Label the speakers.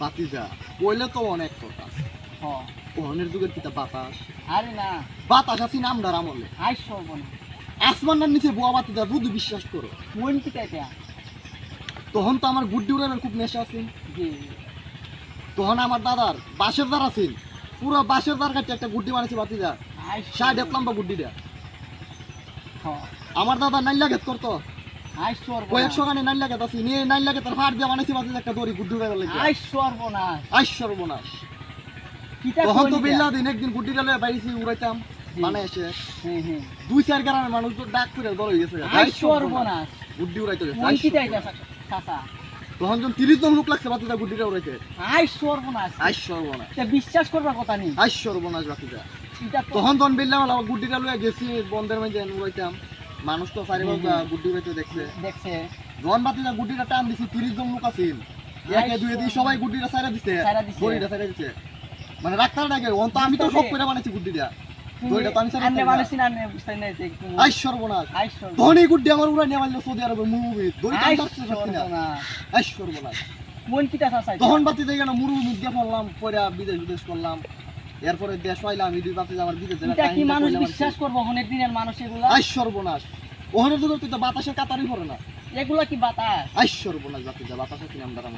Speaker 1: বাতিজা কইলে তো অনেক কথা
Speaker 2: হ
Speaker 1: ওহনের যুগের কিতা বাতাস
Speaker 2: আরে না
Speaker 1: বাতাস আছি নামদার আমলে
Speaker 2: আই সর্বনা
Speaker 1: আসমানের নিচে বুয়া বাতিজা বুধ বিশ্বাস করো
Speaker 2: মন কি তাইটা
Speaker 1: তখন তো আমার গুড্ডি উড়ানোর খুব নেশা আছে
Speaker 2: জি
Speaker 1: তখন আমার দাদার বাঁশের দ্বার আছে পুরো বাঁশের দ্বার কাটে একটা গুড্ডি বানাইছে বাতিজা
Speaker 2: আই
Speaker 1: 60 লম্বা গুড্ডিটা
Speaker 2: হ
Speaker 1: আমার দাদা নাইলা গেত করতো
Speaker 2: আই সর্বনা
Speaker 1: কয়েকশো গানে নাইলা গেত আছে নিয়ে নাইলা গেত ফাড় দিয়ে বানাইছে বাতিজা একটা দড়ি গুড্ডি উড়াইবার লাগে
Speaker 2: আই সর্বনা
Speaker 1: আইশ্বর্বনাশ
Speaker 2: কিতা
Speaker 1: তখন তো
Speaker 2: কইলি
Speaker 1: বিল্লা দিন একদিন গুড্ডিটা লয়ে বাইরেছি উড়াইতাম মানে এসে
Speaker 2: হ্যাঁ হ্যাঁ
Speaker 1: 2-4 গ্রামের মানুষ তো ডাক করে দল হয়ে গেছে
Speaker 2: আই সর্বনা
Speaker 1: গুড্ডি উড়াইতে গেছে
Speaker 2: মন কি তাইটা চাচা
Speaker 1: তখন যখন 30 জন লোক লাগছে বাতিজা গুড্ডিটা উড়াইতে
Speaker 2: আই সর্বনাশ
Speaker 1: আইশ্বর্বনাশ
Speaker 2: তা বিশ্বাস করবার কথা নেই
Speaker 1: আইশ্বর্বনাশ বাতিজা
Speaker 2: এটা তো
Speaker 1: তখন তখন বিল্লা বলা গুড্ডিটা লয়ে গেছি বন্ধের মধ্যে উড়াইতাম মানুষ তো চারিবার গুড্ডি উড়াইতে দেখছে
Speaker 2: দেখছে
Speaker 1: যখন বাতিজা গুড্ডিটা টান দিছি 30 জন লোক আছে একে দুই দিয়ে সবাই গুড্ডিটা ছাইরা দিছে
Speaker 2: ছাইরা দিছে।
Speaker 1: দড়িটা ছাইরা দিছে মানে রাখতার নাকি অন তো আমি তো সব করে বানাইছি গুড্ডিটা দড়িটা তো আমি ছাইরা
Speaker 2: আন্নে
Speaker 1: দিছি
Speaker 2: মানুষ না আন্নে বুঝতে নাই দেখতে
Speaker 1: আইশ্বর্বনাশ
Speaker 2: আই সর্বনা
Speaker 1: তখন এই গুড্ডি আমার উড়াই নিয়ে মারলো সৌদি আরবে মুভি দড়িটা
Speaker 2: আই
Speaker 1: ধরতে পারছি না
Speaker 2: সর্বনা
Speaker 1: আইশ্বর্বনাশ
Speaker 2: মন কিটা চাচা
Speaker 1: তখন বাতি দেখে না মুরু মুখ দিয়ে পড়লাম পরে বিদেশ করলাম এরপরে দেশ পাইলাম এই বাতি আমার বিদেশ
Speaker 2: এটা কি মানুষ বিশ্বাস করবো অনেক দিনের মানুষ এগুলা
Speaker 1: আইশ্বর্বনাশ ওখানে তো তুই তো বাতাসের কাতারই পড়ে না
Speaker 2: এগুলা কি বাতাস
Speaker 1: আইশ্বর্বনাশ বাতি যা বাতাসের নাম দ্বারা